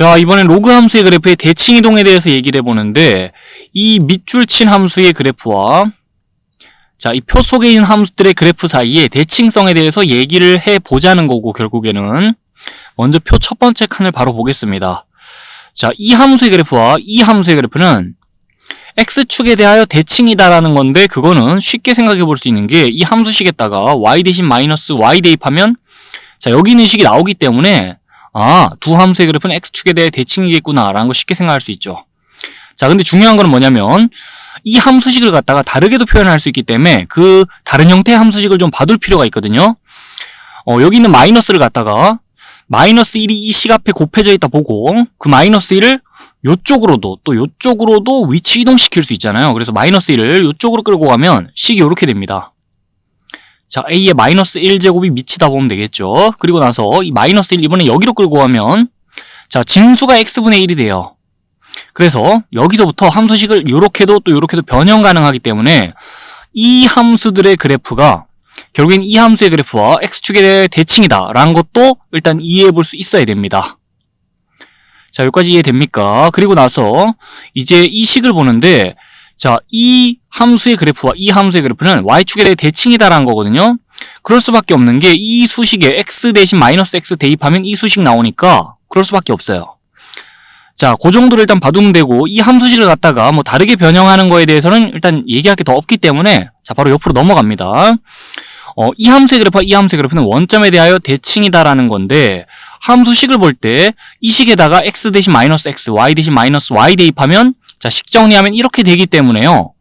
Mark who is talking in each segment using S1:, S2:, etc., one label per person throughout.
S1: 자, 이번엔 로그 함수의 그래프의 대칭 이동에 대해서 얘기를 해보는데, 이 밑줄 친 함수의 그래프와 자, 이 표 속에 있는 함수들의 그래프 사이의 대칭성에 대해서 얘기를 해보자는 거고, 결국에는 먼저 표 첫 번째 칸을 바로 보겠습니다. 자, 이 함수의 그래프와 이 함수의 그래프는 x축에 대하여 대칭이다라는 건데, 그거는 쉽게 생각해 볼 수 있는 게 이 함수식에다가 y 대신 마이너스 y 대입하면 자, 여기 있는 식이 나오기 때문에 두 함수의 그래프는 x축에 대해 대칭이겠구나 라는 거 쉽게 생각할 수 있죠. 자, 근데 중요한 거는 뭐냐면 이 함수식을 갖다가 다르게도 표현할 수 있기 때문에 그 다른 형태의 함수식을 좀 봐둘 필요가 있거든요. 여기 있는 마이너스를 갖다가 마이너스 1이 이 식 앞에 곱해져 있다 보고 그 마이너스 1을 요쪽으로도 또 요쪽으로도 위치 이동시킬 수 있잖아요. 그래서 마이너스 1을 요쪽으로 끌고 가면 식이 이렇게 됩니다. 자, a의 마이너스 1제곱이 미치다 보면 되겠죠. 그리고 나서 이 마이너스 1 이번에 여기로 끌고 가면 자, 진수가 x분의 1이 돼요. 그래서 여기서부터 함수식을 요렇게도 또 요렇게도 변형 가능하기 때문에 이 함수들의 그래프가 결국엔 이 함수의 그래프와 x축에 대해 대칭이다 라는 것도 일단 이해해 볼 수 있어야 됩니다. 자, 여기까지 이해됩니까? 그리고 나서 이제 이 식을 보는데 자, 이 함수의 그래프와 이 함수의 그래프는 y축에 대해 대칭이다라는 거거든요. 그럴 수밖에 없는 게 이 수식에 x 대신 마이너스 x 대입하면 이 수식 나오니까 그럴 수밖에 없어요. 자, 그 정도를 일단 봐두면 되고 이 함수식을 갖다가 뭐 다르게 변형하는 거에 대해서는 일단 얘기할 게 더 없기 때문에 자, 바로 옆으로 넘어갑니다. 이 함수의 그래프와 이 함수의 그래프는 원점에 대하여 대칭이다라는 건데 함수식을 볼 때 이 식에다가 x 대신 마이너스 x, y 대신 마이너스 y 대입하면 자, 식 정리하면 이렇게 되기 때문에요.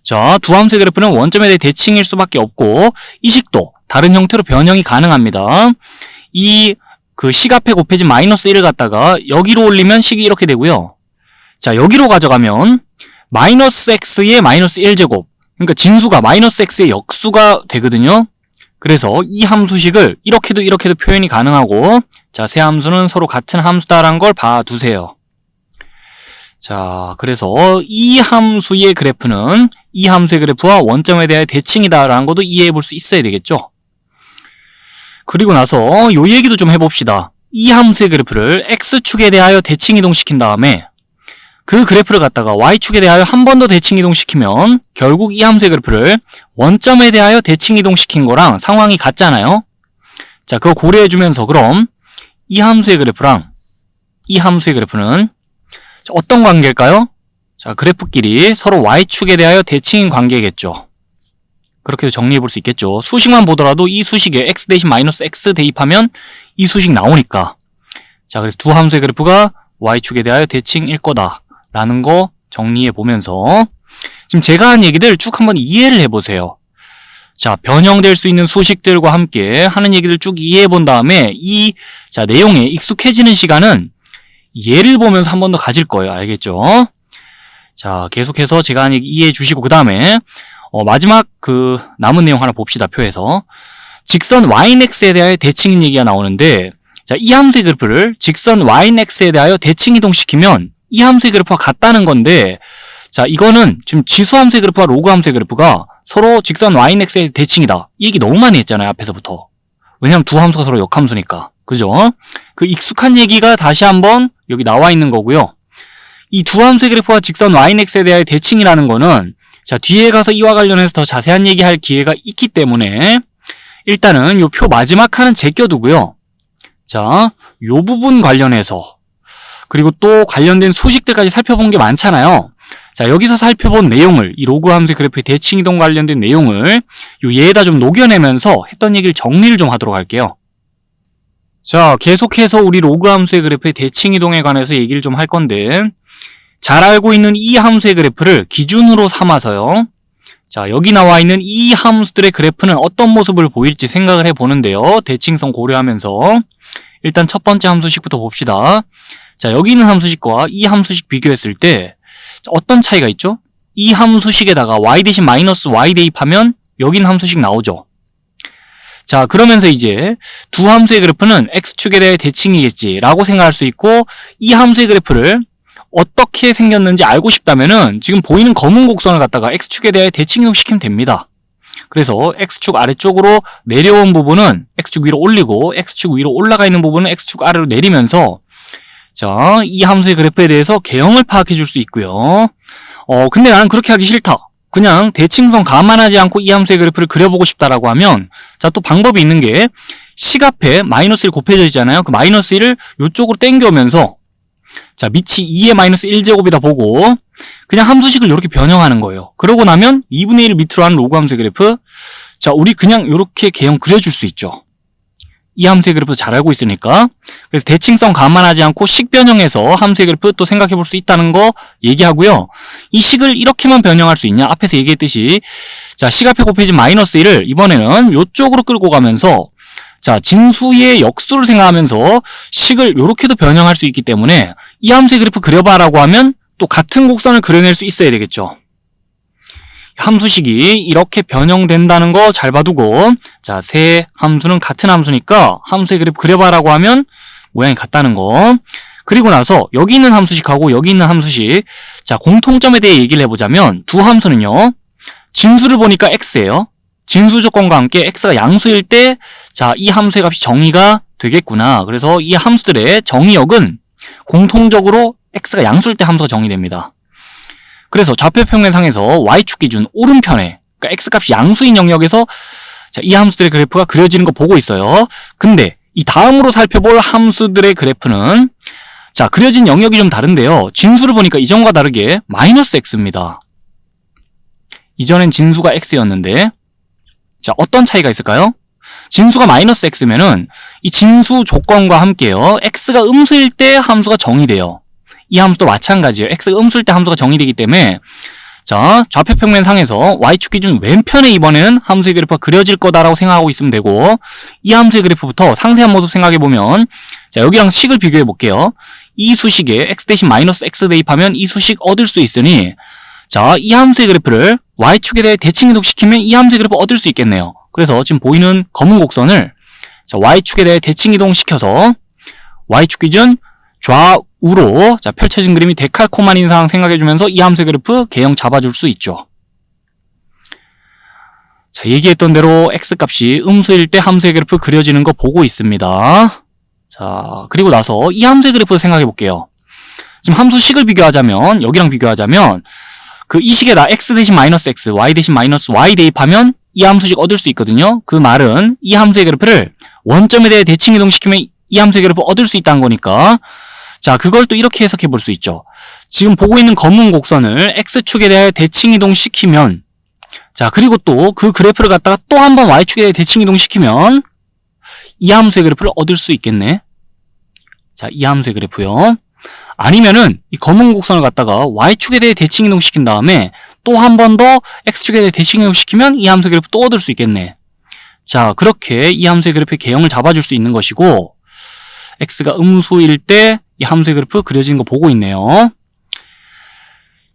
S1: 자, 두 함수의 그래프는 원점에 대해 대칭일 수밖에 없고 이 식도 다른 형태로 변형이 가능합니다. 이 그 식 앞에 곱해진 마이너스 1을 갖다가 여기로 올리면 식이 이렇게 되고요. 자, 여기로 가져가면 마이너스 x의 마이너스 1제곱 그러니까 진수가 마이너스 x의 역수가 되거든요. 그래서 이 함수식을 이렇게도 이렇게도 표현이 가능하고 자, 세 함수는 서로 같은 함수다라는 걸 봐두세요. 자, 그래서 이 함수의 그래프는 이 함수의 그래프와 원점에 대해 대칭이다라는 것도 이해해 볼 수 있어야 되겠죠. 그리고 나서 요 얘기도 좀 해봅시다. 이 함수의 그래프를 x축에 대하여 대칭 이동시킨 다음에 그 그래프를 갖다가 y축에 대하여 한 번 더 대칭 이동시키면 결국 이 함수의 그래프를 원점에 대하여 대칭 이동시킨 거랑 상황이 같잖아요. 자, 그거 고려해주면서 그럼 이 함수의 그래프랑 이 함수의 그래프는 어떤 관계일까요? 자, 그래프끼리 서로 y축에 대하여 대칭인 관계겠죠. 그렇게도 정리해 볼 수 있겠죠. 수식만 보더라도 이 수식에 x 대신 마이너스 x 대입하면 이 수식 나오니까. 자, 그래서 두 함수의 그래프가 y축에 대하여 대칭일 거다 라는 거 정리해 보면서 지금 제가 한 얘기들 쭉 한번 이해를 해보세요. 자, 변형될 수 있는 수식들과 함께 하는 얘기들 쭉 이해해 본 다음에 이 자, 내용에 익숙해지는 시간은 예를 보면서 한 번 더 가질 거예요. 알겠죠? 자, 계속해서 제가 한 얘기 이해해 주시고 그 다음에 마지막 그 남은 내용 하나 봅시다. 표에서 직선 yx에 대하여 대칭인 얘기가 나오는데 자, 이 함수의 그래프를 직선 yx에 대하여 대칭 이동시키면 이 함수의 그래프와 같다는 건데 자, 이거는 지금 지수 함수의 그래프와 로그 함수의 그래프가 서로 직선 yx의 대칭이다. 이 얘기 너무 많이 했잖아요. 앞에서부터. 왜냐면 두 함수가 서로 역함수니까. 그죠? 그 익숙한 얘기가 다시 한번 여기 나와 있는 거고요. 이 두 함수의 그래프와 직선 yx에 대하여 대칭이라는 거는 자, 뒤에 가서 이와 관련해서 더 자세한 얘기할 기회가 있기 때문에 일단은 요 표 마지막 칸은 제껴두고요. 자, 요 부분 관련해서 그리고 또 관련된 수식들까지 살펴본 게 많잖아요. 자, 여기서 살펴본 내용을 이 로그 함수의 그래프의 대칭 이동 관련된 내용을 요 얘에다 좀 녹여내면서 했던 얘기를 정리를 좀 하도록 할게요. 자, 계속해서 우리 로그 함수의 그래프의 대칭 이동에 관해서 얘기를 좀 할 건데 잘 알고 있는 이 함수의 그래프를 기준으로 삼아서요. 자, 여기 나와 있는 이 함수들의 그래프는 어떤 모습을 보일지 생각을 해보는데요. 대칭성 고려하면서 일단 첫 번째 함수식부터 봅시다. 자, 여기 있는 함수식과 이 함수식 비교했을 때 어떤 차이가 있죠? 이 함수식에다가 y 대신 마이너스 y 대입하면 여기 있는 함수식 나오죠. 자, 그러면서 이제 두 함수의 그래프는 x축에 대해 대칭이겠지 라고 생각할 수 있고 이 함수의 그래프를 어떻게 생겼는지 알고 싶다면은 지금 보이는 검은 곡선을 갖다가 x축에 대해 대칭 이동시키면 됩니다. 그래서 x축 아래쪽으로 내려온 부분은 x축 위로 올리고 x축 위로 올라가 있는 부분은 x축 아래로 내리면서 자, 이 함수의 그래프에 대해서 개형을 파악해 줄 수 있고요. 근데 나는 그렇게 하기 싫다. 그냥 대칭성 감안하지 않고 이 함수의 그래프를 그려보고 싶다라고 하면, 자, 또 방법이 있는 게, 식 앞에 마이너스 1 곱해져 있잖아요. 그 마이너스 1을 이쪽으로 당겨오면서, 자, 밑이 2의 마이너스 1제곱이다 보고, 그냥 함수식을 이렇게 변형하는 거예요. 그러고 나면 2분의 1 밑으로 하는 로그 함수의 그래프, 자, 우리 그냥 이렇게 개형 그려줄 수 있죠. 이 함수의 그래프 잘 알고 있으니까. 그래서 대칭성 감안하지 않고 식 변형해서 함수의 그래프 또 생각해 볼 수 있다는 거 얘기하고요. 이 식을 이렇게만 변형할 수 있냐? 앞에서 얘기했듯이, 자, 식 앞에 곱해진 마이너스 1을 이번에는 이쪽으로 끌고 가면서, 자, 진수의 역수를 생각하면서 식을 이렇게도 변형할 수 있기 때문에 이 함수의 그래프 그려봐라고 하면 또 같은 곡선을 그려낼 수 있어야 되겠죠. 함수식이 이렇게 변형된다는 거 잘 봐두고, 자, 세 함수는 같은 함수니까 함수의 그래프 그려봐라고 하면 모양이 같다는 거. 그리고 나서 여기 있는 함수식하고 여기 있는 함수식, 자, 공통점에 대해 얘기를 해보자면 두 함수는요, 진수를 보니까 x예요. 진수 조건과 함께 x가 양수일 때, 자, 이 함수의 값이 정의가 되겠구나. 그래서 이 함수들의 정의역은 공통적으로 x가 양수일 때 함수가 정의됩니다. 그래서 좌표평면상에서 y축 기준 오른편에, 그러니까 x값이 양수인 영역에서, 자, 이 함수들의 그래프가 그려지는 거 보고 있어요. 근데 이 다음으로 살펴볼 함수들의 그래프는, 자, 그려진 영역이 좀 다른데요. 진수를 보니까 이전과 다르게 마이너스 x입니다. 이전엔 진수가 x였는데, 자, 어떤 차이가 있을까요? 진수가 마이너스 x면은 이 진수 조건과 함께요, x가 음수일 때 함수가 정의돼요. 이 함수도 마찬가지예요. x가 음수일 때 함수가 정의되기 때문에, 자, 좌표평면상에서 y축 기준 왼편에 이번에는 함수의 그래프가 그려질 거다라고 생각하고 있으면 되고, 이 함수의 그래프부터 상세한 모습 생각해보면, 자, 여기랑 식을 비교해 볼게요. 이 수식에 x 대신 마이너스 x 대입하면 이 수식 얻을 수 있으니, 자, 이 함수의 그래프를 y축에 대해 대칭 이동시키면 이 함수의 그래프 얻을 수 있겠네요. 그래서 지금 보이는 검은 곡선을, 자, y축에 대해 대칭 이동시켜서 y축 기준 좌우로, 자, 펼쳐진 그림이 데칼코마니인 상황 생각해주면서 이 함수의 그래프 개형 잡아줄 수 있죠. 자, 얘기했던 대로 x값이 음수일 때 함수의 그래프 그려지는 거 보고 있습니다. 자, 그리고 나서 이 함수의 그래프 생각해 볼게요. 지금 함수식을 비교하자면, 여기랑 비교하자면, 그 이 식에다 x 대신 마이너스 x, y 대신 마이너스 y 대입하면 이 함수식 얻을 수 있거든요. 그 말은 이 함수의 그래프를 원점에 대해 대칭 이동시키면 이 함수의 그래프 얻을 수 있다는 거니까, 자, 그걸 또 이렇게 해석해 볼 수 있죠. 지금 보고 있는 검은 곡선을 x축에 대해 대칭 이동시키면, 자, 그리고 또 그 그래프를 갖다가 또 한 번 y축에 대해 대칭 이동시키면 이 함수의 그래프를 얻을 수 있겠네. 자, 이 함수의 그래프요. 아니면은 이 검은 곡선을 갖다가 y축에 대해 대칭 이동시킨 다음에 또 한 번 더 x축에 대해 대칭 이동시키면 이 함수의 그래프 또 얻을 수 있겠네. 자, 그렇게 이 함수의 그래프의 개형을 잡아줄 수 있는 것이고, x가 음수일 때 이 함수의 그래프 그려지는 거 보고 있네요.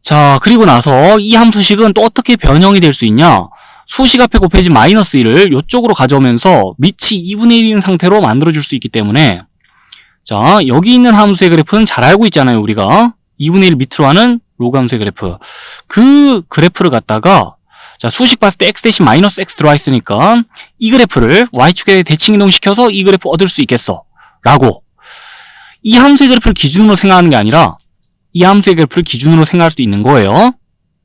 S1: 자, 그리고 나서 이 함수식은 또 어떻게 변형이 될 수 있냐? 수식 앞에 곱해진 마이너스 1을 이쪽으로 가져오면서 밑이 2분의 1인 상태로 만들어줄 수 있기 때문에, 자, 여기 있는 함수의 그래프는 잘 알고 있잖아요, 우리가. 2분의 1 밑으로 하는 로그 함수의 그래프. 그 그래프를 갖다가, 자, 수식 봤을 때 x 대신 마이너스 x 들어와 있으니까 이 그래프를 y축에 대칭 이동시켜서 이 그래프 얻을 수 있겠어. 라고. 이 함수의 그래프를 기준으로 생각하는 게 아니라 이 함수의 그래프를 기준으로 생각할 수도 있는 거예요.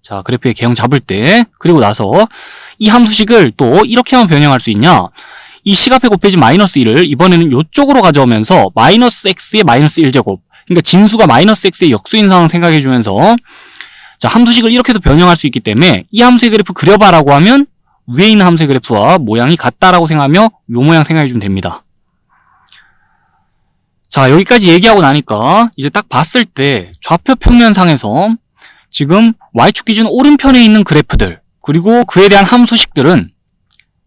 S1: 자, 그래프의 개형 잡을 때. 그리고 나서 이 함수식을 또 이렇게만 변형할 수 있냐? 이 식 앞에 곱해진 마이너스 1을 이번에는 이쪽으로 가져오면서 마이너스 x의 마이너스 1제곱, 그러니까 진수가 마이너스 x의 역수인 상황 생각해주면서, 자, 함수식을 이렇게도 변형할 수 있기 때문에 이 함수의 그래프 그려봐라고 하면 위에 있는 함수의 그래프와 모양이 같다라고 생각하며 요 모양 생각해주면 됩니다. 자, 여기까지 얘기하고 나니까 이제 딱 봤을 때 좌표 평면상에서 지금 y축 기준 오른편에 있는 그래프들, 그리고 그에 대한 함수식들은,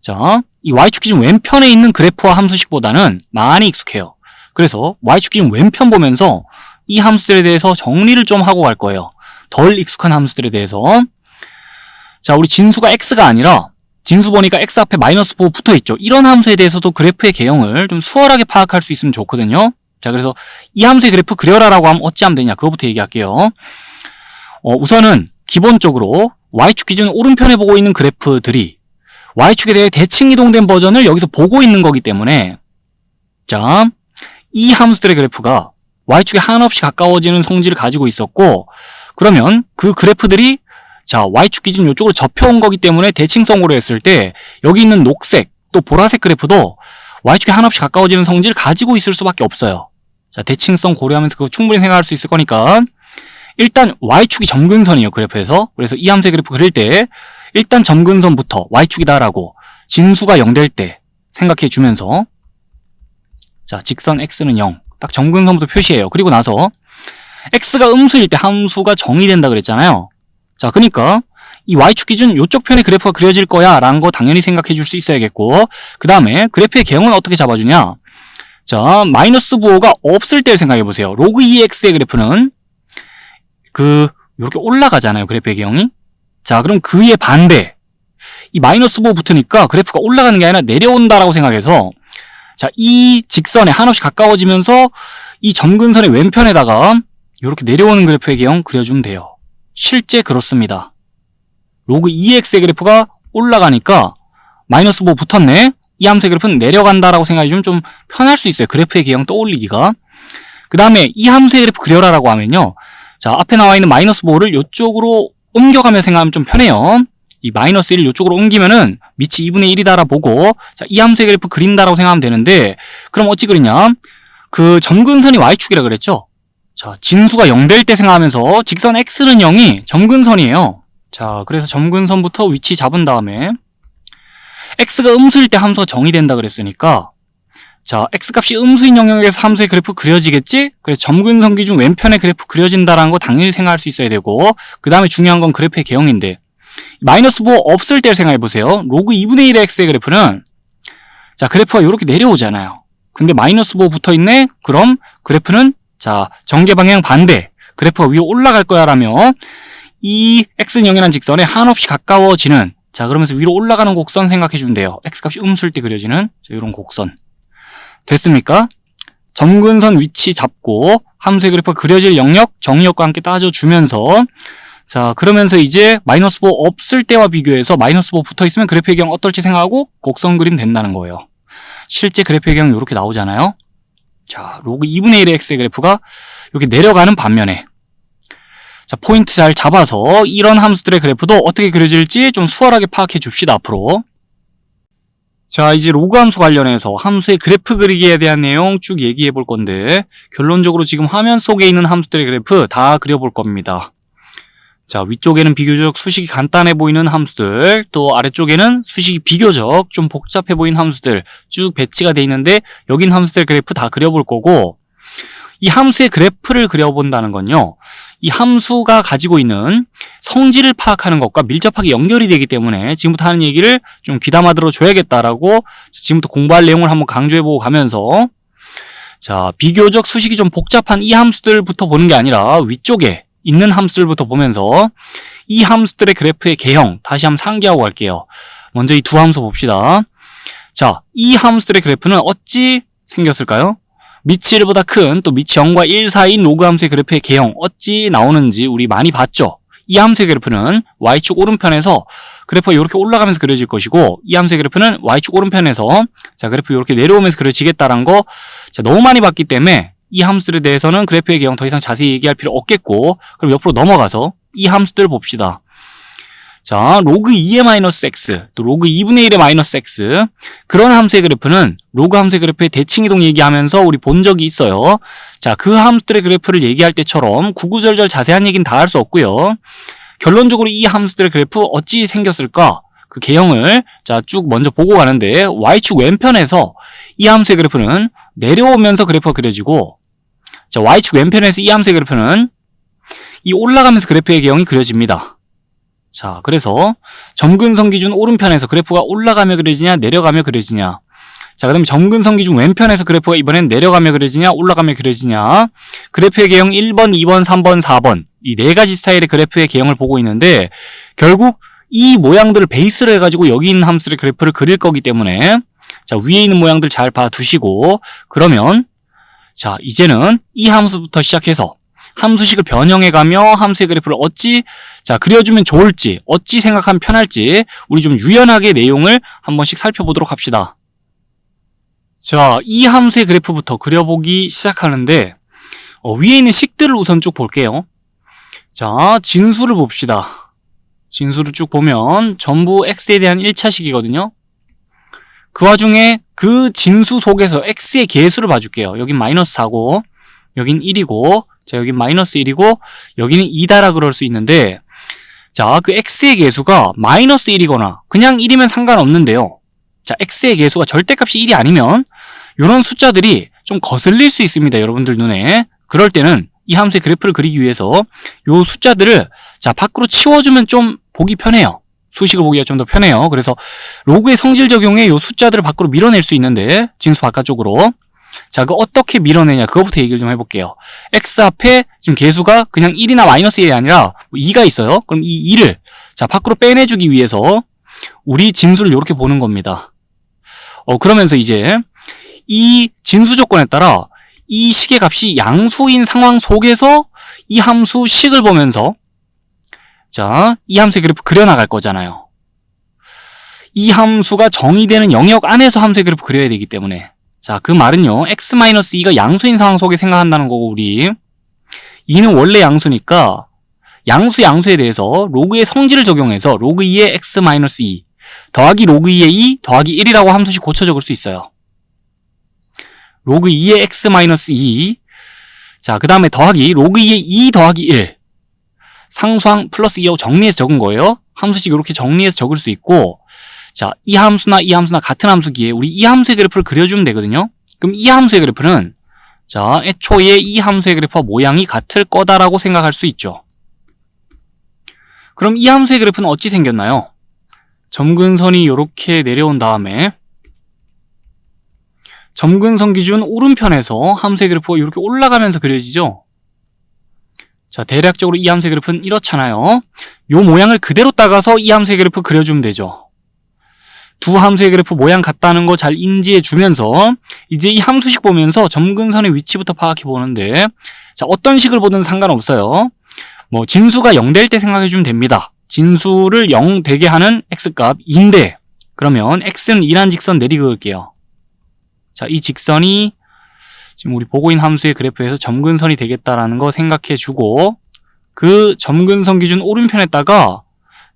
S1: 자, 이 y축 기준 왼편에 있는 그래프와 함수식보다는 많이 익숙해요. 그래서 y축 기준 왼편 보면서 이 함수들에 대해서 정리를 좀 하고 갈 거예요. 덜 익숙한 함수들에 대해서. 자, 우리 진수가 x가 아니라 진수 보니까 x 앞에 마이너스 9 붙어있죠. 이런 함수에 대해서도 그래프의 개형을 좀 수월하게 파악할 수 있으면 좋거든요. 자, 그래서 이 함수의 그래프 그려라라고 하면 어찌하면 되냐, 그거부터 얘기할게요. 우선은 기본적으로 y축 기준 오른편에 보고 있는 그래프들이 y축에 대해 대칭 이동된 버전을 여기서 보고 있는 거기 때문에, 자, 이 함수들의 그래프가 y축에 한없이 가까워지는 성질을 가지고 있었고, 그러면 그 그래프들이 자, y축 기준 이쪽으로 접혀온 거기 때문에 대칭성으로 했을 때 여기 있는 녹색 또 보라색 그래프도 y축에 한없이 가까워지는 성질을 가지고 있을 수밖에 없어요. 자, 대칭성 고려하면서 그거 충분히 생각할 수 있을 거니까 일단 y축이 점근선이에요, 그래프에서. 그래서 이 함수의 그래프 그릴 때 일단 점근선부터 y축이다라고 진수가 0 될 때 생각해 주면서 자, 직선 x는 0. 딱 점근선부터 표시해요. 그리고 나서 x가 음수일 때 함수가 정의된다 그랬잖아요. 자, 그러니까 이 y축 기준 이쪽 편에 그래프가 그려질 거야 라는 거 당연히 생각해 줄 수 있어야겠고, 그 다음에 그래프의 개형은 어떻게 잡아주냐. 자, 마이너스 부호가 없을 때 생각해 보세요. 로그 2x의 그래프는 이렇게 올라가잖아요, 그래프의 개형이. 자, 그럼 그의 반대, 이 마이너스 부호 붙으니까 그래프가 올라가는 게 아니라 내려온다라고 생각해서 자, 이 직선에 한없이 가까워지면서 이 점근선의 왼편에다가 이렇게 내려오는 그래프의 개형 그려주면 돼요. 실제 그렇습니다. 로그 2x의 그래프가 올라가니까 마이너스 부호 붙었네. 이 함수의 그래프는 내려간다라고 생각해주면 좀 편할 수 있어요, 그래프의 개형 떠올리기가. 그 다음에 이 함수의 그래프 그려라라고 하면요, 자, 앞에 나와 있는 마이너스 부호를 이쪽으로 옮겨가며 생각하면 좀 편해요. 이 마이너스 1을 이쪽으로 옮기면은 밑이 2분의 1이다라 보고 자, 이 함수의 그래프 그린다라고 생각하면 되는데, 그럼 어찌 그리냐? 그 점근선이 y축이라 그랬죠? 자, 진수가 0 될 때 생각하면서 직선 x는 0이 점근선이에요. 자, 그래서 점근선부터 위치 잡은 다음에 x가 음수일 때 함수가 정의된다 그랬으니까 자, x값이 음수인 영역에서 함수의 그래프 그려지겠지? 그래서 점근선 기준 왼편의 그래프 그려진다라는 거 당연히 생각할 수 있어야 되고, 그 다음에 중요한 건 그래프의 개형인데 마이너스 부호 없을 때를 생각해 보세요. 로그 2분의 1의 x의 그래프는 자, 그래프가 이렇게 내려오잖아요. 근데 마이너스 부호 붙어있네? 그럼 그래프는 자, 전개방향 반대, 그래프가 위로 올라갈 거야 라며 이 x는 0이라는 직선에 한없이 가까워지는, 자, 그러면서 위로 올라가는 곡선 생각해 주면 돼요. x값이 음수일 때 그려지는 자, 이런 곡선. 됐습니까? 점근선 위치 잡고 함수의 그래프가 그려질 영역, 정의역과 함께 따져주면서 자, 그러면서 이제 마이너스 부호 없을 때와 비교해서 마이너스 부호 붙어있으면 그래프의 경우 어떨지 생각하고 곡선 그림 된다는 거예요. 실제 그래프의 경우 이렇게 나오잖아요. 자, 로그 2분의 1의 x의 그래프가 이렇게 내려가는 반면에 자, 포인트 잘 잡아서 이런 함수들의 그래프도 어떻게 그려질지 좀 수월하게 파악해 줍시다, 앞으로. 자, 이제 로그 함수 관련해서 함수의 그래프 그리기에 대한 내용 쭉 얘기해 볼 건데, 결론적으로 지금 화면 속에 있는 함수들의 그래프 다 그려볼 겁니다. 자, 위쪽에는 비교적 수식이 간단해 보이는 함수들, 또 아래쪽에는 수식이 비교적 좀 복잡해 보이는 함수들 쭉 배치가 돼 있는데, 여긴 함수들 그래프 다 그려볼 거고, 이 함수의 그래프를 그려본다는 건요, 이 함수가 가지고 있는 성질을 파악하는 것과 밀접하게 연결이 되기 때문에 지금부터 하는 얘기를 좀 귀담아 들어줘야겠다라고 지금부터 공부할 내용을 한번 강조해보고 가면서, 자, 비교적 수식이 좀 복잡한 이 함수들부터 보는 게 아니라 위쪽에 있는 함수들부터 보면서 이 함수들의 그래프의 개형 다시 한번 상기하고 갈게요. 먼저 이 두 함수 봅시다. 자, 이 함수들의 그래프는 어찌 생겼을까요? 밑이 1보다 큰 또 밑이 0과 1 사이인 로그 함수의 그래프의 개형 어찌 나오는지 우리 많이 봤죠? 이 함수의 그래프는 y축 오른편에서 그래프가 이렇게 올라가면서 그려질 것이고, 이 함수의 그래프는 y축 오른편에서 자, 그래프 이렇게 내려오면서 그려지겠다라는 거 자, 너무 많이 봤기 때문에 이 함수들에 대해서는 그래프의 개형 더 이상 자세히 얘기할 필요 없겠고, 그럼 옆으로 넘어가서 이 함수들을 봅시다. 자, 로그 2의 마이너스 x, 또 로그 2분의 1의 마이너스 x, 그런 함수의 그래프는 로그 함수의 그래프의 대칭이동 얘기하면서 우리 본 적이 있어요. 자, 그 함수들의 그래프를 얘기할 때처럼 구구절절 자세한 얘기는 다 할 수 없고요. 결론적으로 이 함수들의 그래프 어찌 생겼을까? 그 개형을 자, 쭉 먼저 보고 가는데, y축 왼편에서 이 함수의 그래프는 내려오면서 그래프가 그려지고, 자, y축 왼편에서 이 함수의 그래프는 이 올라가면서 그래프의 개형이 그려집니다. 자, 그래서 점근선 기준 오른편에서 그래프가 올라가며 그려지냐 내려가며 그려지냐. 자, 그럼 점근선 기준 왼편에서 그래프가 이번엔 내려가며 그려지냐 올라가며 그려지냐. 그래프의 개형 1번, 2번, 3번, 4번 이 네 가지 스타일의 그래프의 개형을 보고 있는데, 결국 이 모양들을 베이스로 해가지고 여기 있는 함수의 그래프를 그릴 거기 때문에 자, 위에 있는 모양들 잘 봐두시고, 그러면 자, 이제는 이 함수부터 시작해서 함수식을 변형해가며 함수의 그래프를 어찌 자, 그려주면 좋을지, 어찌 생각하면 편할지 우리 좀 유연하게 내용을 한 번씩 살펴보도록 합시다. 자, 이 함수의 그래프부터 그려보기 시작하는데 위에 있는 식들을 우선 쭉 볼게요. 자, 진수를 봅시다. 진수를 쭉 보면 전부 x에 대한 1차식이거든요. 그 와중에 그 진수 속에서 x의 개수를 봐줄게요. 여긴 마이너스 4고 여긴 1이고 자, 여긴 마이너스 1이고 여기는 2다라 그럴 수 있는데 자, 그 x의 개수가 마이너스 1이거나 그냥 1이면 상관없는데요. 자, x의 개수가 절대값이 1이 아니면 이런 숫자들이 좀 거슬릴 수 있습니다. 여러분들 눈에. 그럴 때는 이 함수의 그래프를 그리기 위해서 이 숫자들을 자, 밖으로 치워주면 좀 보기 편해요. 수식을 보기가 좀 더 편해요. 그래서 로그의 성질 적용에 이 숫자들을 밖으로 밀어낼 수 있는데 진수 바깥쪽으로 자, 그 어떻게 밀어내냐 그거부터 얘기를 좀 해볼게요. x 앞에 지금 개수가 그냥 1이나 마이너스 1이 아니라 2가 있어요. 그럼 이 2를 자, 밖으로 빼내주기 위해서 우리 진수를 이렇게 보는 겁니다. 그러면서 이제 이 진수 조건에 따라 이 식의 값이 양수인 상황 속에서 이 함수 식을 보면서 자, 이 함수의 그래프 그려나갈 거잖아요. 이 함수가 정의되는 영역 안에서 함수의 그래프 그려야 되기 때문에 자, 그 말은요. x-2가 양수인 상황 속에 생각한다는 거고 우리 2는 원래 양수니까 양수에 대해서 로그의 성질을 적용해서 로그 2의 x-2 더하기 로그 2의 2 더하기 1이라고 함수식 고쳐 적을 수 있어요. 로그 2의 x-2 자, 그 다음에 더하기 로그 2의 2 더하기 1 상수항 플러스 2하고 정리해서 적은 거예요. 함수식 이렇게 정리해서 적을 수 있고 자, 이 함수나 같은 함수기에 우리 이 함수의 그래프를 그려주면 되거든요. 그럼 이 함수의 그래프는 자, 애초에 이 함수의 그래프와 모양이 같을 거다라고 생각할 수 있죠. 그럼 이 함수의 그래프는 어찌 생겼나요? 점근선이 이렇게 내려온 다음에 점근선 기준 오른편에서 함수의 그래프가 이렇게 올라가면서 그려지죠. 자, 대략적으로 이 함수의 그래프는 이렇잖아요. 요 모양을 그대로 따가서 이 함수의 그래프 그려주면 되죠. 두 함수의 그래프 모양 같다는 거 잘 인지해 주면서 이제 이 함수식 보면서 점근선의 위치부터 파악해 보는데 자, 어떤 식을 보든 상관없어요. 뭐 진수가 0될 때 생각해 주면 됩니다. 진수를 0 되게 하는 x값 2인데 그러면 x는 2란 직선 내리그을게요. 자, 이 직선이 지금 우리 보고 있는 함수의 그래프에서 점근선이 되겠다라는 거 생각해 주고 그 점근선 기준 오른편에다가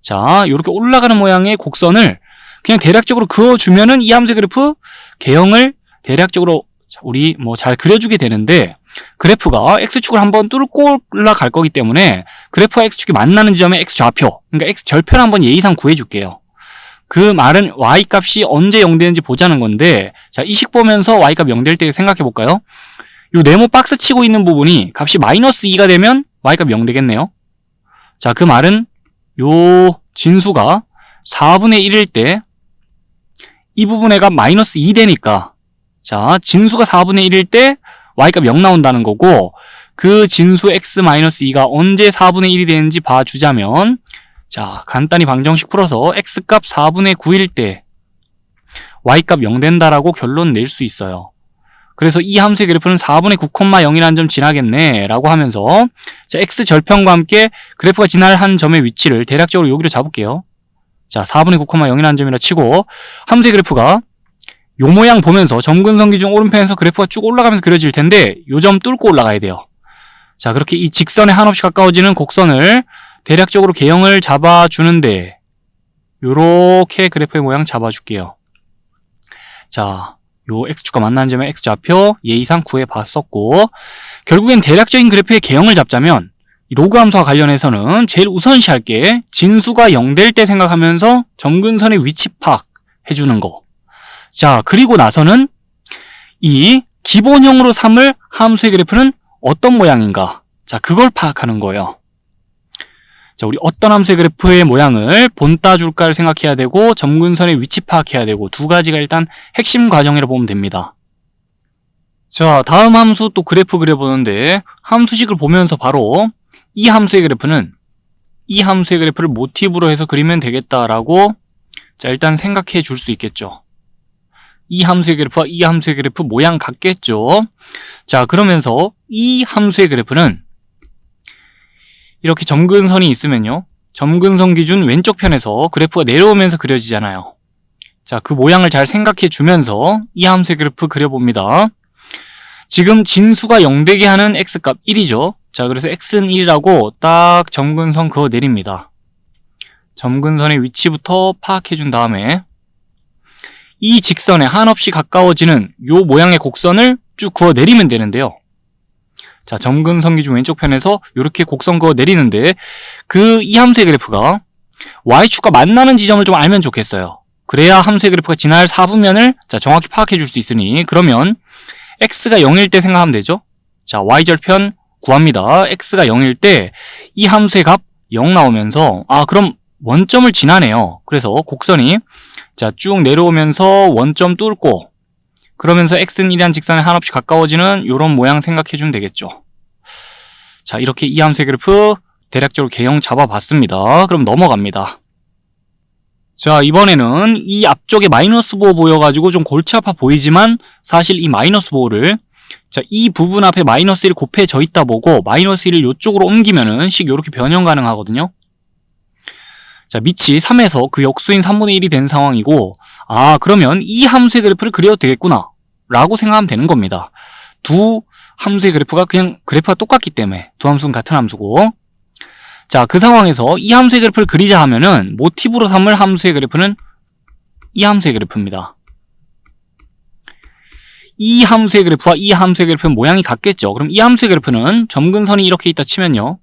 S1: 자, 이렇게 올라가는 모양의 곡선을 그냥 대략적으로 그어주면은 이 함수의 그래프 개형을 대략적으로 우리 뭐 잘 그려주게 되는데 그래프가 x축을 한번 뚫고 올라갈 거기 때문에 그래프와 x축이 만나는 지점의 x좌표 그러니까 x절편을 한번 예의상 구해줄게요. 그 말은 y값이 언제 0 되는지 보자는 건데 자, 이 식 보면서 y값 0 될 때 생각해 볼까요? 요 네모 박스 치고 있는 부분이 값이 마이너스 2가 되면 y값 0 되겠네요. 자, 그 말은 요 진수가 4분의 1일 때 이 부분의 값 마이너스 2 되니까 자, 진수가 4분의 1일 때 y값 0 나온다는 거고 그 진수 x-2가 언제 4분의 1이 되는지 봐주자면 자, 간단히 방정식 풀어서 x값 4분의 9일 때 y값 0 된다라고 결론 낼 수 있어요. 그래서 이 함수의 그래프는 4분의 9,0이라는 점 지나겠네 라고 하면서 자, x절편과 함께 그래프가 지날 점의 위치를 대략적으로 여기로 잡을게요. 자, 4분의 9,0이라는 점이라 치고 함수의 그래프가 요 모양 보면서 점근선 기준 오른편에서 그래프가 쭉 올라가면서 그려질 텐데 요 점 뚫고 올라가야 돼요. 자, 그렇게 이 직선에 한없이 가까워지는 곡선을 대략적으로 개형을 잡아주는데 요렇게 그래프의 모양 잡아줄게요. 자, 요 x축과 만나는 점의 x좌표 예의상 구해봤었고 결국엔 대략적인 그래프의 개형을 잡자면 로그 함수와 관련해서는 제일 우선시할 게 진수가 0 될 때 생각하면서 점근선의 위치 파악해주는 거. 자, 그리고 나서는 이 기본형으로 삼을 함수의 그래프는 어떤 모양인가. 자, 그걸 파악하는 거예요. 자, 우리 어떤 함수의 그래프의 모양을 본따 줄까를 생각해야 되고 점근선의 위치 파악해야 되고 두 가지가 일단 핵심 과정이라고 보면 됩니다. 자, 다음 함수 또 그래프 그려보는데 함수식을 보면서 바로 이 함수의 그래프는 이 함수의 그래프를 모티브로 해서 그리면 되겠다라고 자, 일단 생각해 줄 수 있겠죠. 이 함수의 그래프와 이 함수의 그래프 모양 같겠죠. 자, 그러면서 이 함수의 그래프는 이렇게 점근선이 있으면요. 점근선 기준 왼쪽 편에서 그래프가 내려오면서 그려지잖아요. 자, 그 모양을 잘 생각해 주면서 이 함수의 그래프 그려봅니다. 지금 진수가 0되게 하는 x값 1이죠. 자, 그래서 x는 1이라고 딱 점근선 그어 내립니다. 점근선의 위치부터 파악해 준 다음에 이 직선에 한없이 가까워지는 요 모양의 곡선을 쭉 그어 내리면 되는데요. 자, 점근선 기준 왼쪽 편에서 이렇게 곡선 그어 내리는데 이 함수의 그래프가 y축과 만나는 지점을 좀 알면 좋겠어요. 그래야 함수의 그래프가 지날 사분면을 정확히 파악해 줄 수 있으니, 그러면 x가 0일 때 생각하면 되죠. 자, y절편 구합니다. x가 0일 때 이 함수의 값 0 나오면서 그럼 원점을 지나네요. 그래서 곡선이 쭉 내려오면서 원점 뚫고 그러면서 x는 1이란 직선에 한없이 가까워지는 이런 모양 생각해 주면 되겠죠. 자, 이렇게 이 함수의 그래프 대략적으로 개형 잡아봤습니다. 그럼 넘어갑니다. 자, 이번에는 이 앞쪽에 마이너스 보호 보여가지고 좀 골치 아파 보이지만 사실 이 마이너스 보호를 이 부분 앞에 마이너스 1 곱해져 있다 보고 마이너스 1을 이쪽으로 옮기면은 식 이렇게 변형 가능하거든요. 자, 밑이 3에서 그 역수인 3분의 1이 된 상황이고, 그러면 이 함수의 그래프를 그려도 되겠구나 라고 생각하면 되는 겁니다. 두 함수의 그래프가 그냥 그래프가 똑같기 때문에 두 함수는 같은 함수고, 자, 그 상황에서 이 함수의 그래프를 그리자 하면은 모티브로 삼을 함수의 그래프는 이 함수의 그래프입니다. 이 함수의 그래프와 이 함수의 그래프는 모양이 같겠죠. 그럼 이 함수의 그래프는 점근선이 이렇게 있다 치면요.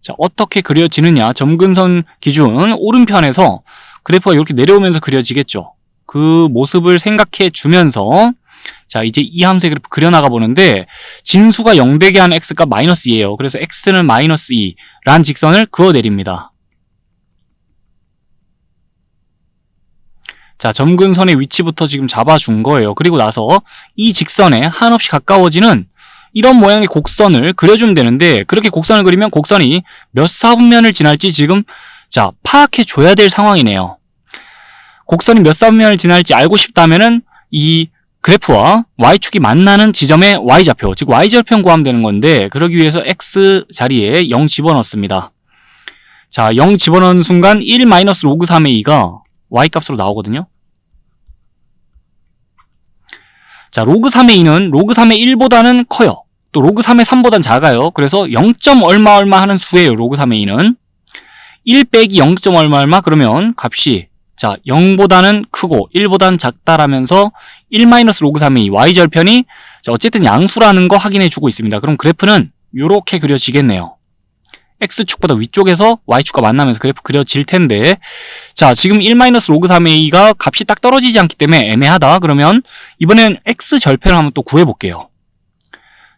S1: 자, 어떻게 그려지느냐. 점근선 기준 오른편에서 그래프가 이렇게 내려오면서 그려지겠죠. 그 모습을 생각해 주면서 자, 이제 이 함수의 그래프 그려나가 보는데 진수가 0되게 하는 x값 마이너스 2예요. 그래서 x는 마이너스 2란 직선을 그어 내립니다. 자, 점근선의 위치부터 지금 잡아준 거예요. 그리고 나서 이 직선에 한없이 가까워지는 이런 모양의 곡선을 그려주면 되는데, 그렇게 곡선을 그리면 곡선이 몇 사분면을 지날지 지금 파악해 줘야 될 상황이네요. 곡선이 몇 사분면을 지날지 알고 싶다면은 이 그래프와 y축이 만나는 지점의 y좌표, 즉 y절편 구하면 되는 건데, 그러기 위해서 x 자리에 0 집어넣습니다. 자, 0 집어넣는 순간 1 마이너스 로그 3의 2가 y값으로 나오거든요. 자, 로그 3의 2는 로그 3의 1보다는 커요. 또 로그 3의 3보다는 작아요. 그래서 0. 얼마 하는 수예요. 로그 3의 2는 1 빼기 0. 얼마 그러면 값이 0보다는 크고 1보다는 작다라면서 1 마이너스 로그 3의 2 y절편이 어쨌든 양수라는 거 확인해 주고 있습니다. 그럼 그래프는 이렇게 그려지겠네요. x축보다 위쪽에서 y축과 만나면서 그래프 그려질 텐데, 자, 지금 1 마이너스 로그 3의 2가 값이 딱 떨어지지 않기 때문에 애매하다. 그러면 이번엔 x절편을 한번 또 구해볼게요.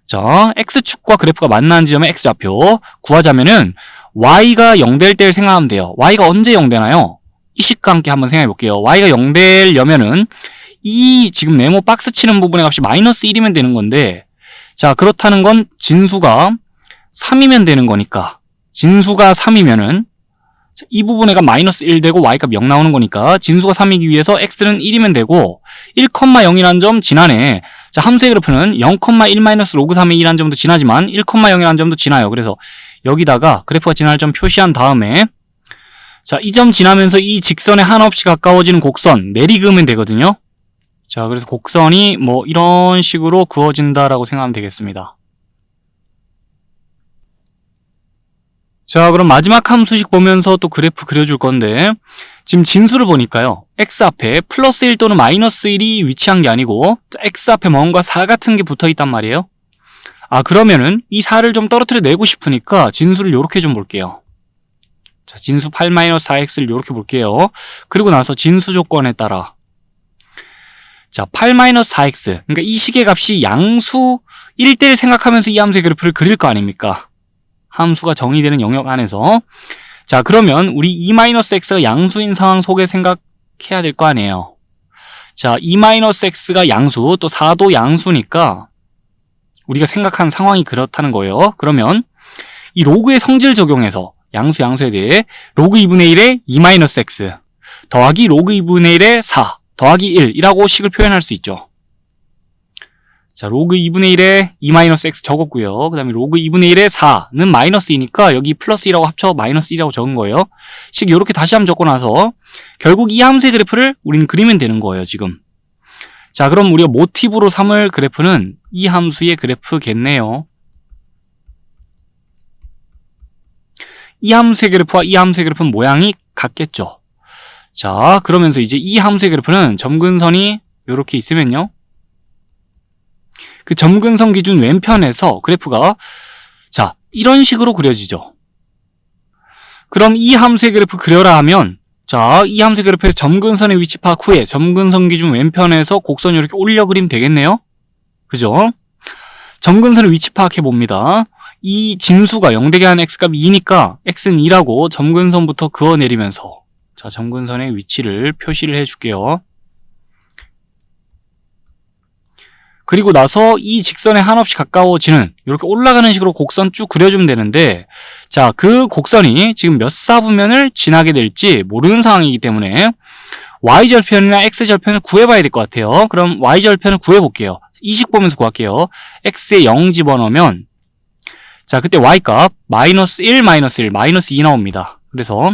S1: 자, x축과 그래프가 만나는 지점의 x좌표 구하자면은 y가 0 될 때를 생각하면 돼요. y가 언제 0 되나요? 이 식과 함께 한번 생각해 볼게요. y가 0 되려면은 이 지금 네모 박스 치는 부분의 값이 마이너스 1이면 되는 건데, 자, 그렇다는 건 진수가 3이면 되는 거니까, 진수가 3이면은 이 부분의 값 마이너스 1 되고 y값 0 나오는 거니까 진수가 3이기 위해서 x는 1이면 되고 1,0이라는 점 지나네. 자, 함수의 그래프는 0,1 마이너스 로그 3의 2라는 점도 지나지만 1,0이라는 점도 지나요. 그래서 여기다가 그래프가 지날 점 표시한 다음에 자, 이 점 지나면서 이 직선에 한없이 가까워지는 곡선 내리그으면 되거든요. 자, 그래서 곡선이 뭐 이런 식으로 그어진다라고 생각하면 되겠습니다. 자, 그럼 마지막 함수식 보면서 또 그래프 그려줄 건데, 지금 진수를 보니까요, x 앞에 플러스 1 또는 마이너스 1이 위치한 게 아니고 x 앞에 뭔가 4 같은 게 붙어 있단 말이에요. 그러면은 이 4를 좀 떨어뜨려 내고 싶으니까 진수를 요렇게 좀 볼게요. 자, 진수 8-4x를 요렇게 볼게요. 그리고 나서 진수 조건에 따라 자, 8-4x, 그러니까 이 식의 값이 양수일 때를 생각하면서 이 함수의 그래프를 그릴 거 아닙니까? 함수가 정의되는 영역 안에서. 자, 그러면 우리 2-x가 양수인 상황 속에 생각해야 될 거 아니에요. 자, 2-x가 양수, 또 4도 양수니까 우리가 생각한 상황이 그렇다는 거예요. 그러면 이 로그의 성질 적용해서 양수에 대해 로그 2분의 1에 2-x 더하기 로그 2분의 1에 4 더하기 1이라고 식을 표현할 수 있죠. 자, 로그 2분의 1에 2-x 적었고요. 그 다음에 로그 2분의 1에 4는 마이너스 2니까 여기 플러스 1하고 합쳐 마이너스 1이라고 적은 거예요. 식 이렇게 다시 한번 적고 나서 결국 이 함수의 그래프를 우리는 그리면 되는 거예요, 지금. 자, 그럼 우리가 모티브로 삼을 그래프는 이 함수의 그래프겠네요. 이 함수의 그래프와 이 함수의 그래프는 모양이 같겠죠. 자, 그러면서 이제 이 함수의 그래프는 점근선이 이렇게 있으면요, 그 점근선 기준 왼편에서 그래프가 자, 이런 식으로 그려지죠. 그럼 이 함수의 그래프 그려라 하면, 자, 이 함수의 그래프에서 점근선의 위치 파악 후에 점근선 기준 왼편에서 곡선을 이렇게 올려 그리면 되겠네요. 그죠? 점근선의 위치 파악해 봅니다. 이 진수가 0되게 하는 x값이 2니까 x는 2라고 점근선부터 그어내리면서, 자, 점근선의 위치를 표시를 해줄게요. 그리고 나서 이 직선에 한없이 가까워지는 이렇게 올라가는 식으로 곡선 쭉 그려주면 되는데, 자, 그 곡선이 지금 몇 사분면을 지나게 될지 모르는 상황이기 때문에 y절편이나 x절편을 구해봐야 될 것 같아요. 그럼 y절편을 구해볼게요. 이식 보면서 구할게요. x에 0 집어넣으면, 자, 그때 y값 마이너스 1, 마이너스 1, 마이너스 2 나옵니다. 그래서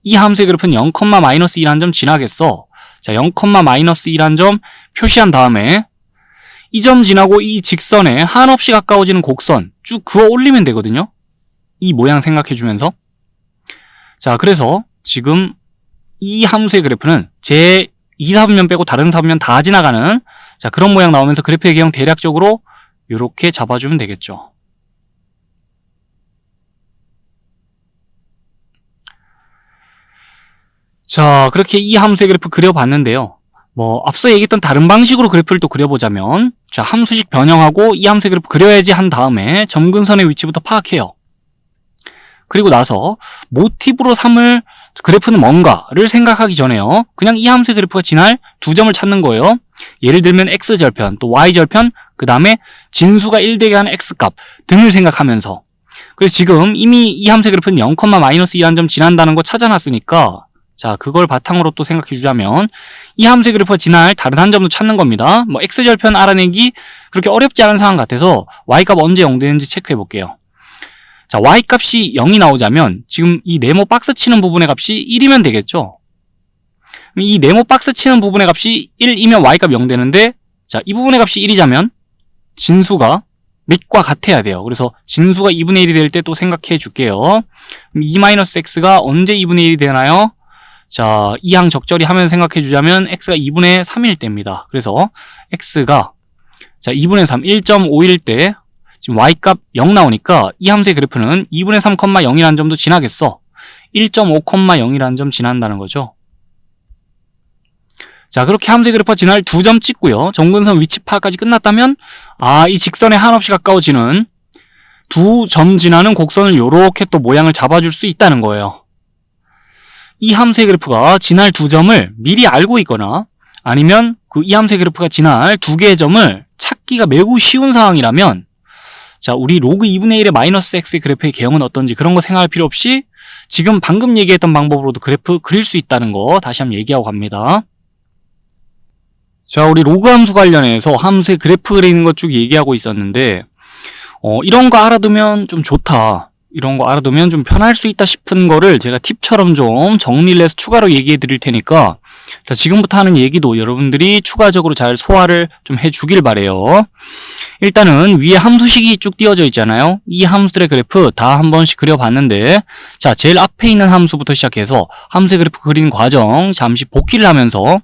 S1: 이 함수의 그래프는 0, 마이너스 1한 점 지나겠어. 자, 0, 마이너스 1한 점 표시한 다음에 이 점 지나고 이 직선에 한없이 가까워지는 곡선 쭉 그어 올리면 되거든요. 이 모양 생각해주면서. 자, 그래서 지금 이 함수의 그래프는 제 2사분면 빼고 다른 사분면 다 지나가는, 자, 그런 모양 나오면서 그래프의 개형 대략적으로 이렇게 잡아주면 되겠죠. 자, 그렇게 이 함수의 그래프 그려봤는데요. 앞서 얘기했던 다른 방식으로 그래프를 또 그려보자면, 자, 함수식 변형하고 이 함수의 그래프 그려야지 한 다음에 점근선의 위치부터 파악해요. 그리고 나서 모티브로 삼을 그래프는 뭔가를 생각하기 전에요, 그냥 이 함수의 그래프가 지날 두 점을 찾는 거예요. 예를 들면 x절편, 또 y절편, 그 다음에 진수가 1되게 하는 x값 등을 생각하면서. 그래서 지금 이미 이 함수의 그래프는 0, 마이너스 2한 점 지난다는 거 찾아놨으니까, 자, 그걸 바탕으로 또 생각해 주자면 이 함수의 그래프가 지날 다른 한 점도 찾는 겁니다. x절편 알아내기 그렇게 어렵지 않은 상황 같아서 y값 언제 0 되는지 체크해 볼게요. 자, y값이 0이 나오자면 지금 이 네모 박스 치는 부분의 값이 1이면 되겠죠. 이 네모 박스 치는 부분의 값이 1이면 y값 0 되는데, 자, 이 부분의 값이 1이자면 진수가 몇과 같아야 돼요. 그래서 진수가 2분의 1이 될 때 또 생각해 줄게요. 2-x가 언제 2분의 1이 되나요? 자, 이항 적절히 하면서 생각해 주자면 x가 2분의 3일 때입니다. 그래서 x가, 자, 2분의 3, 1.5일 때 지금 y값 0 나오니까 이 함수의 그래프는 2분의 3, 0이라는 점도 지나겠어. 1.5, 0이라는 점 지난다는 거죠. 자, 그렇게 함수의 그래프가 지날 두 점 찍고요. 점근선 위치 파악까지 끝났다면, 이 직선에 한없이 가까워지는 두 점 지나는 곡선을 요렇게 또 모양을 잡아줄 수 있다는 거예요. 이 함수의 그래프가 지날 두 점을 미리 알고 있거나, 아니면 이 함수의 그래프가 지날 두 개의 점을 찾기가 매우 쉬운 상황이라면, 자, 우리 로그 2분의 1의 마이너스 x의 그래프의 개형은 어떤지 그런 거 생각할 필요 없이 지금 방금 얘기했던 방법으로도 그래프 그릴 수 있다는 거 다시 한번 얘기하고 갑니다. 자, 우리 로그 함수 관련해서 함수의 그래프 그리는 것 쭉 얘기하고 있었는데, 이런 거 알아두면 좀 좋다, 이런 거 알아두면 좀 편할 수 있다 싶은 거를 제가 팁처럼 좀 정리를 해서 추가로 얘기해 드릴 테니까, 자, 지금부터 하는 얘기도 여러분들이 추가적으로 잘 소화를 좀 해주길 바래요. 일단은 위에 함수식이 쭉 띄워져 있잖아요. 이 함수들의 그래프 다 한 번씩 그려봤는데, 자, 제일 앞에 있는 함수부터 시작해서 함수의 그래프 그리는 과정 잠시 복기를 하면서,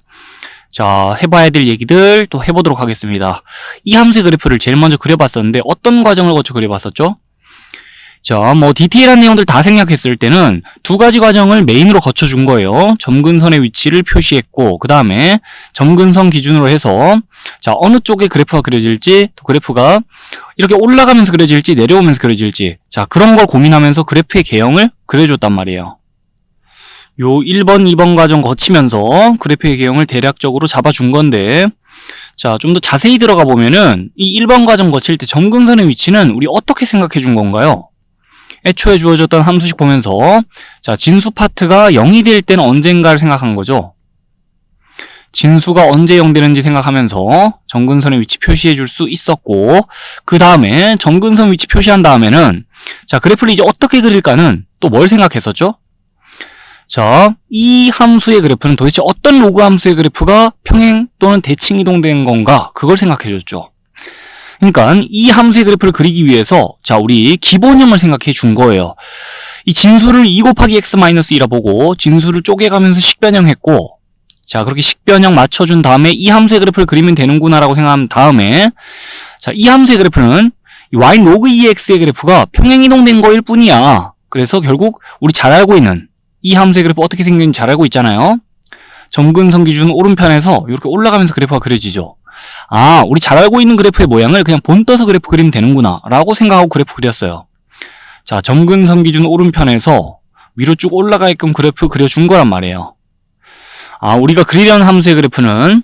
S1: 자, 해봐야 될 얘기들 또 해보도록 하겠습니다. 이 함수의 그래프를 제일 먼저 그려봤었는데 어떤 과정을 거쳐 그려봤었죠? 자, 디테일한 내용들 다 생략했을 때는 두 가지 과정을 메인으로 거쳐준 거예요. 점근선의 위치를 표시했고, 그 다음에 점근선 기준으로 해서, 자, 어느 쪽에 그래프가 그려질지, 또 그래프가 이렇게 올라가면서 그려질지 내려오면서 그려질지, 자, 그런 걸 고민하면서 그래프의 개형을 그려줬단 말이에요. 요 1번, 2번 과정 거치면서 그래프의 개형을 대략적으로 잡아준 건데, 자, 좀 더 자세히 들어가 보면은 이 1번 과정 거칠 때 점근선의 위치는 우리 어떻게 생각해 준 건가요? 애초에 주어졌던 함수식 보면서, 자, 진수 파트가 0이 될 때는 언젠가를 생각한 거죠. 진수가 언제 0 되는지 생각하면서 점근선의 위치 표시해 줄 수 있었고, 그 다음에 점근선 위치 표시한 다음에는, 자, 그래프를 이제 어떻게 그릴까는 또 뭘 생각했었죠? 자, 이 함수의 그래프는 도대체 어떤 로그 함수의 그래프가 평행 또는 대칭 이동된 건가? 그걸 생각해 줬죠. 그러니까 이 함수의 그래프를 그리기 위해서 자, 우리 기본형을 생각해 준 거예요. 이 진수를 2 곱하기 x-1라 보고 진수를 쪼개가면서 식변형했고, 자, 그렇게 식변형 맞춰준 다음에 이 함수의 그래프를 그리면 되는구나 라고 생각한 다음에, 자, 이 함수의 그래프는 y 로그 2x의 그래프가 평행 이동된 거일 뿐이야. 그래서 결국 우리 잘 알고 있는 이 함수의 그래프 어떻게 생겼는지 잘 알고 있잖아요. 점근선 기준 오른편에서 이렇게 올라가면서 그래프가 그려지죠. 아, 우리 잘 알고 있는 그래프의 모양을 그냥 본떠서 그래프 그리면 되는구나 라고 생각하고 그래프 그렸어요. 자, 점근선 기준 오른편에서 위로 쭉 올라가게끔 그래프 그려준 거란 말이에요. 아, 우리가 그리려는 함수의 그래프는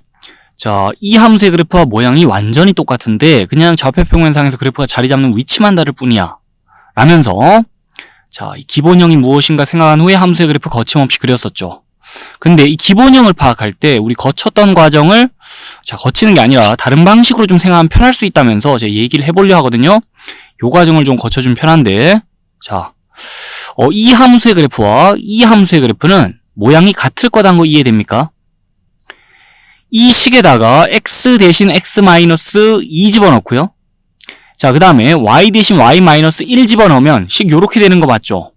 S1: 자, 이 함수의 그래프와 모양이 완전히 똑같은데 그냥 좌표평면상에서 그래프가 자리 잡는 위치만 다를 뿐이야 라면서, 자, 이 기본형이 무엇인가 생각한 후에 함수의 그래프 거침없이 그렸었죠. 근데 이 기본형을 파악할 때 우리 거쳤던 과정을 자, 거치는 게 아니라 다른 방식으로 좀 생각하면 편할 수 있다면서 제가 얘기를 해보려 하거든요. 요 과정을 좀 거쳐주면 편한데, 자, 이 함수의 그래프와 이 함수의 그래프는 모양이 같을 거다는 거 이해됩니까? 이 식에다가 x 대신 x-2 집어넣고요. 자, 그 다음에 y 대신 y-1 집어넣으면 식 요렇게 되는 거 맞죠?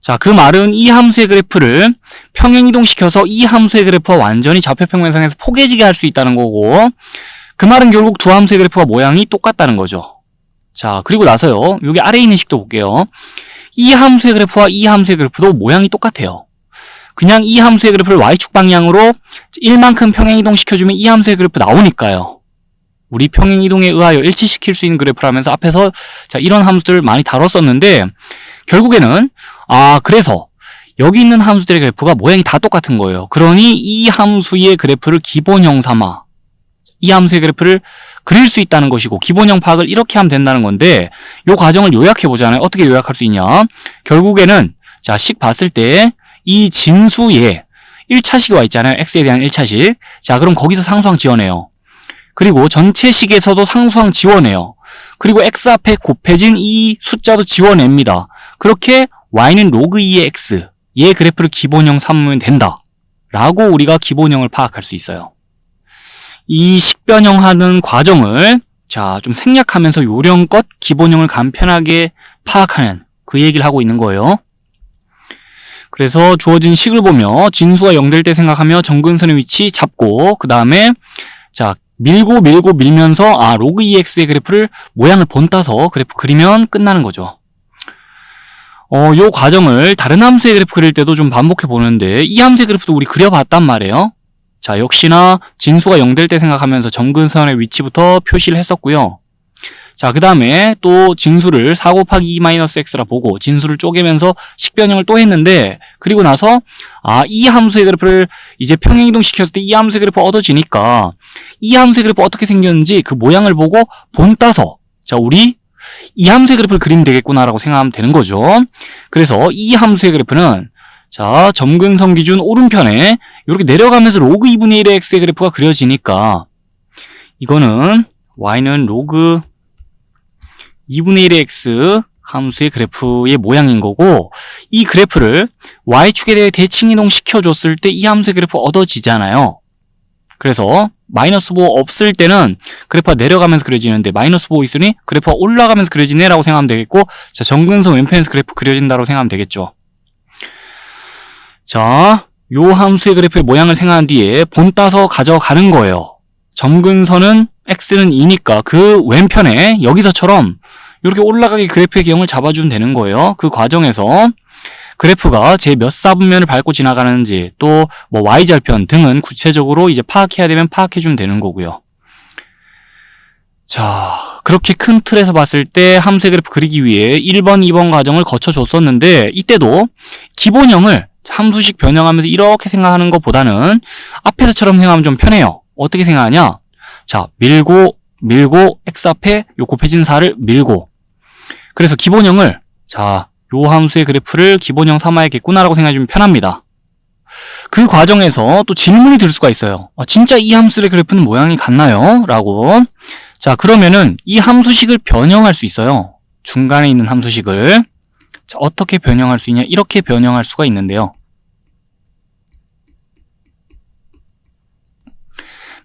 S1: 자, 그 말은 이 함수의 그래프를 평행 이동시켜서 이 함수의 그래프와 완전히 좌표평면상에서 포개지게 할 수 있다는 거고, 그 말은 결국 두 함수의 그래프가 모양이 똑같다는 거죠. 자, 그리고 나서요, 여기 아래에 있는 식도 볼게요. 이 함수의 그래프와 이 함수의 그래프도 모양이 똑같아요. 그냥 이 함수의 그래프를 y축 방향으로 1만큼 평행 이동시켜주면 이 함수의 그래프 나오니까요. 우리 평행 이동에 의하여 일치시킬 수 있는 그래프라면서 앞에서 자, 이런 함수들 많이 다뤘었는데, 결국에는 그래서 여기 있는 함수들의 그래프가 모양이 다 똑같은 거예요. 그러니 이 함수의 그래프를 기본형 삼아 이 함수의 그래프를 그릴 수 있다는 것이고, 기본형 파악을 이렇게 하면 된다는 건데, 이 과정을 요약해 보잖아요. 어떻게 요약할 수 있냐? 결국에는 자, 식 봤을 때 이 진수에 1차식이 와 있잖아요. x에 대한 1차식. 자, 그럼 거기서 상수항 지워내요. 그리고 전체 식에서도 상수항 지워내요. 그리고 x 앞에 곱해진 이 숫자도 지워냅니다. 그렇게 y는 로그 2의 x, 얘 그래프를 기본형 삼으면 된다 라고 우리가 기본형을 파악할 수 있어요. 이 식변형하는 과정을 자, 좀 생략하면서 요령껏 기본형을 간편하게 파악하는 그 얘기를 하고 있는 거예요. 그래서 주어진 식을 보며 진수가 0될 때 생각하며 점근선의 위치 잡고, 그 다음에 자, 밀면서 로그 2x의 그래프를 모양을 본따서 그래프 그리면 끝나는 거죠. 요 과정을 다른 함수의 그래프 그릴 때도 좀 반복해 보는데, 이 함수의 그래프도 우리 그려봤단 말이에요. 자, 역시나 진수가 0될 때 생각하면서 점근선의 위치부터 표시를 했었고요. 자, 그 다음에 또 진수를 4 곱하기 2-x라 보고 진수를 쪼개면서 식변형을 또 했는데, 그리고 나서 이 함수의 그래프를 이제 평행 이동시켰을 때 이 함수의 그래프 얻어지니까 이 함수의 그래프 어떻게 생겼는지 그 모양을 보고 본따서 자, 우리 이 함수의 그래프를 그리면 되겠구나라고 생각하면 되는 거죠. 그래서 이 함수의 그래프는 자, 점근선 기준 오른편에 이렇게 내려가면서 로그 2분의 1의 x의 그래프가 그려지니까 이거는 y는 로그 2분의 1의 x 함수의 그래프의 모양인 거고, 이 그래프를 y축에 대해 대칭 이동시켜줬을 때 이 함수의 그래프 얻어지잖아요. 그래서 마이너스 부호 없을 때는 그래프가 내려가면서 그려지는데, 마이너스 부호 있으니 그래프가 올라가면서 그려지네 라고 생각하면 되겠고, 자, 점근선 왼편에서 그래프 그려진다고 생각하면 되겠죠. 자, 요 함수의 그래프의 모양을 생각한 뒤에 본따서 가져가는 거예요. 점근선은 x는 2니까 그 왼편에 여기서처럼 이렇게 올라가게 그래프의 기형을 잡아주면 되는 거예요. 그 과정에서 그래프가 제 몇 사분면을 밟고 지나가는지, 또 뭐 y절편 등은 구체적으로 이제 파악해야 되면 파악해주면 되는 거고요. 자, 그렇게 큰 틀에서 봤을 때 함수의 그래프 그리기 위해 1번, 2번 과정을 거쳐줬었는데, 이때도 기본형을 함수식 변형하면서 이렇게 생각하는 것보다는 앞에서처럼 생각하면 좀 편해요. 어떻게 생각하냐? 자, 밀고 x 앞에 요 곱해진 4를 밀고, 그래서 기본형을 자, 요 함수의 그래프를 기본형 삼아야겠구나라고 생각해주면 편합니다. 그 과정에서 또 질문이 들 수가 있어요. 진짜 이 함수의 그래프는 모양이 같나요? 라고. 자, 그러면은 이 함수식을 변형할 수 있어요. 중간에 있는 함수식을. 자, 어떻게 변형할 수 있냐? 이렇게 변형할 수가 있는데요.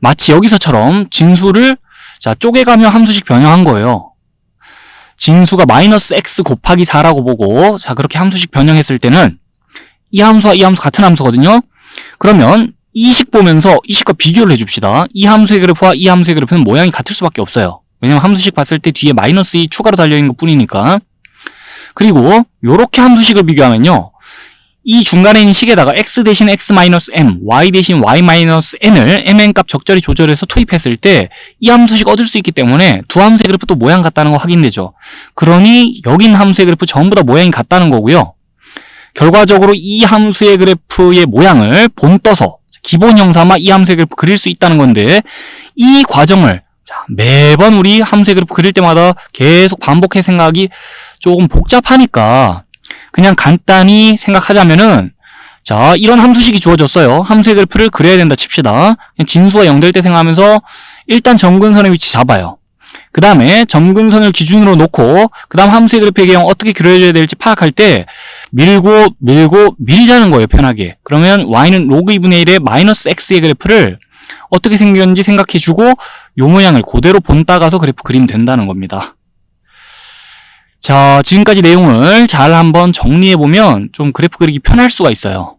S1: 마치 여기서처럼 진수를 자, 쪼개가며 함수식 변형한 거예요. 진수가 마이너스 x 곱하기 4라고 보고 자, 그렇게 함수식 변형했을 때는 이 함수와 이 함수 같은 함수거든요. 그러면 이 식 보면서 이 식과 비교를 해줍시다. 이 함수의 그래프와 이 함수의 그래프는 모양이 같을 수밖에 없어요. 왜냐면 함수식 봤을 때 뒤에 마이너스 2 추가로 달려있는 것 뿐이니까. 그리고 요렇게 함수식을 비교하면요. 이 중간에 있는 식에다가 x 대신 x-m, y 대신 y-n을 mn 값 적절히 조절해서 투입했을 때 이 함수식 얻을 수 있기 때문에 두 함수의 그래프도 모양 같다는 거 확인되죠. 그러니 여기 있는 함수의 그래프 전부 다 모양이 같다는 거고요. 결과적으로 이 함수의 그래프의 모양을 본떠서 기본 형사만 이 함수의 그래프 그릴 수 있다는 건데 이 과정을 자, 매번 우리 함수의 그래프 그릴 때마다 계속 반복해 생각이 조금 복잡하니까 그냥 간단히 생각하자면은 자, 이런 함수식이 주어졌어요. 함수의 그래프를 그려야 된다 칩시다. 그냥 진수와 0될 때 생각하면서 일단 점근선의 위치 잡아요. 그 다음에 점근선을 기준으로 놓고 그 다음 함수의 그래프의 개형 어떻게 그려줘야 될지 파악할 때 밀고 밀자는 거예요. 편하게. 그러면 y는 로그 2분의 1의 마이너스 x의 그래프를 어떻게 생겼는지 생각해주고 요 모양을 그대로 본따가서 그래프 그리면 된다는 겁니다. 자, 지금까지 내용을 잘 한번 정리해보면 좀 그래프 그리기 편할 수가 있어요.